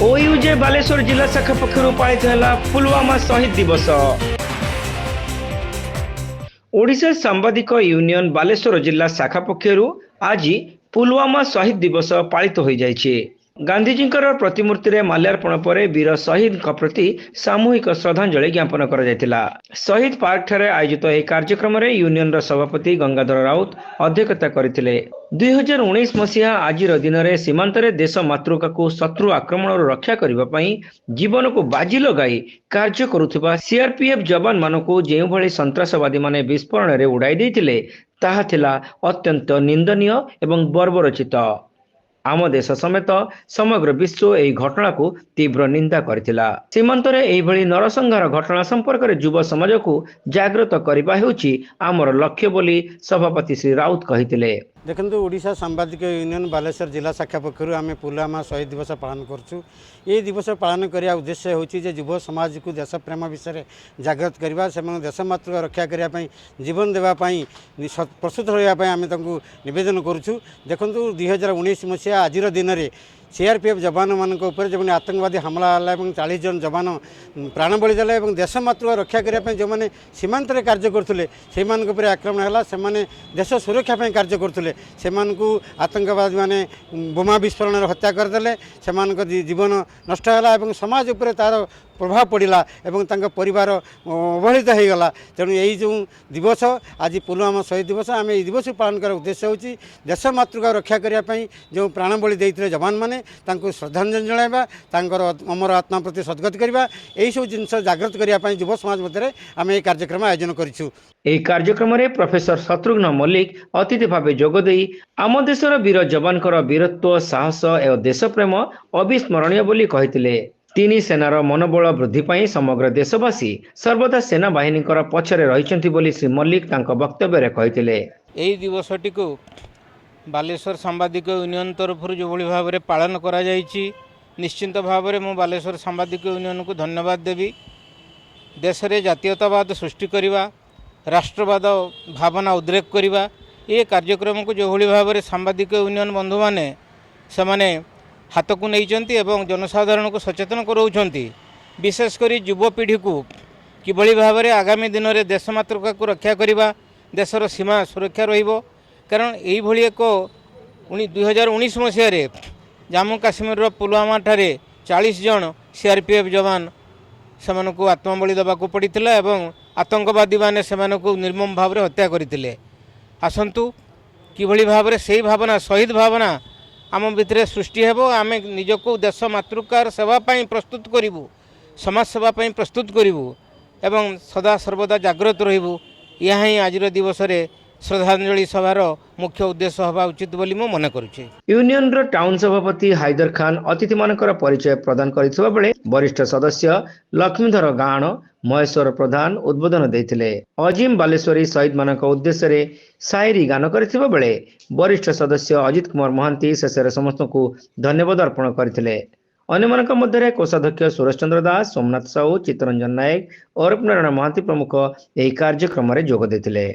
ओयूजे बालेश्वर जिला शाखा पक्षर पालित है पुलवामा शहीद दिवस। ओडिशा सांबादिक यूनियन बालेश्वर जिला शाखा पक्षर आज पुलवामा शहीद दिवस पालित हो जाइए। गांधीजी प्रतिमूर्ति में माल्यार्पण पर वीर शहीद प्रति सामूहिक श्रद्धांजलि ज्ञापन कर शहीद पार्क ठारे आयोजित यह कार्यक्रम में यूनियन सभापति गंगाधर राउत अध्यक्षता करते। 2019 मसीहा आज दिन में सीमांत देश मातृका को शत्रु आक्रमण रक्षा करने जीवन को बाजी लगाई कार्य करुवा सीआरपीएफ जवान मान जो भली सन्त्रासवादी माने विस्फोरण में उड़ाई देते ताहा थिला अत्यंत निंदनीय एवं बर्बरचित। आम देश समेत समग्र विश्व यह घटना को तीव्र निंदा करथिला। सीमांत रे एही भली नरसंहार घटना संपर्क में युव समाज को जागृत करबा हेउची आमर लक्ष्य बोली सभापति श्री राउत कहिथिले। देखो ओडिशा सांबादिक यूनियन बालेश्वर जिला शाखा पक्षर आम पुलवामा शहीद दिवस पालन करूँ। ये दिवस पालन करने उद्देश्य हूँ युव समाज को देश प्रेम विषय में जागृत करवा से देश मातृका रक्षा करने जीवन देवाई प्रस्तुत होगापी आम नवेदन करुँ। देखो 2019 मसीहा आज दिन में सीआरपीएफ जवान मान जो आतंकवादी हमला है 40 जन जवान प्राण बलि देले और देश मातृका रक्षा करने जो मैंने सीमांत में कार्य करते से आक्रमण है से देश सुरक्षा कार्य करते से आतंकवादी माने बोमा विस्फोरण हत्या करदे से जीवन नष्ट है समाज उपर तार प्रभाव पड़ा और परिवार अवहेलित हो गला। तेणु यही जो दिवस आज पुलवामा शहीद दिवस आम यही दिवस पालन कर उद्देश्य होची देश मातृका रक्षा करने जो प्राण बलि देते जवान मैंने श्रद्धांजलि जनाइबा अमर आत्मा प्रति सद्गत करवा यही सब जिन जागृत करने युव समाज मध्य आम यह कार्यक्रम आयोजन करूँ। यह कार्यक्रम में प्रोफेसर शत्रुघ्न मल्लिक अतिथि भाव जोगदे आम देशर वीर जवान वीरत्व साहस एवं देशप्रेम अविस्मरणीय बोली कहते। तीन सेनार मनोबल वृद्धि पाई समग्र देशवासी सर्वदा सेना बाहिनी पछरे रहिछन्ति बोली श्री मल्लिक तांको वक्तव्य रे कहिथिले। एही दिवसटी को बालेश्वर सांबादिक यूनियन तरफ जो भली भाव में पालन करा जायछि निश्चिंत भाव में मो बालेश्वर सांबादिक यूनियन को धन्यवाद देवी। देश में जातीयतावाद सृष्टि करवा राष्ट्रवाद भावना उद्रेक करवा ये कार्यक्रम को जो भली भाव में सांबादिक यूनियन बंधु माने से हाथ को नहीं एवं जनसाधारण को सचेतन कराउछन्ति। विशेषकर युवपीढ़ी को किभली भाव में आगामी दिन में देश मातृका को रक्षा करवा देशर सीमा सुरक्षा रहिबो। कारण यही भली एक 2019 मसीह जम्मू काश्मीर पुलवामा ठारे 40 जन सीआरपीएफ जवान से को आत्मबलि देवाक पड़ता एवं आतंकवादी माने से निर्मम भाव में हत्या करते। आसतु किभली भाव में सही भावना शहीद भावना आम भितर सृष्टि हेबो। आम निजको देश मातृकार सेवाई प्रस्तुत करूँ समाज सेवाई प्रस्तुत करूँ एवं सदा सर्वदा जागृत रहबू। यह ही आज दिवस रे श्रद्धांजलि सभार मुख्य उद्देश्य हवा उचित बोली मो मन करुछि। यूनियन रो टाउन सभापति हैदर खान अतिथि मानकर परिचय प्रदान करथिबा बेले वरिष्ठ सदस्य लक्ष्मीधर गाण महेश्वर प्रधान उद्बोधन देथिले। अजीम बालेश्वरी शहीद मानक उद्देश्य रे शायरी गान करथिबा बेले वरिष्ठ सदस्य अजित कुमार महांती शेषे समस्त को धन्यवाद अर्पण करथिले। अन्य मानक मध्य कोषाध्यक्ष सुरेश चंद्र दास सोमनाथ साहू चित्तरंजन नायक और नारायण महांती प्रमुख यह कार्यक्रम में जोग देथिले।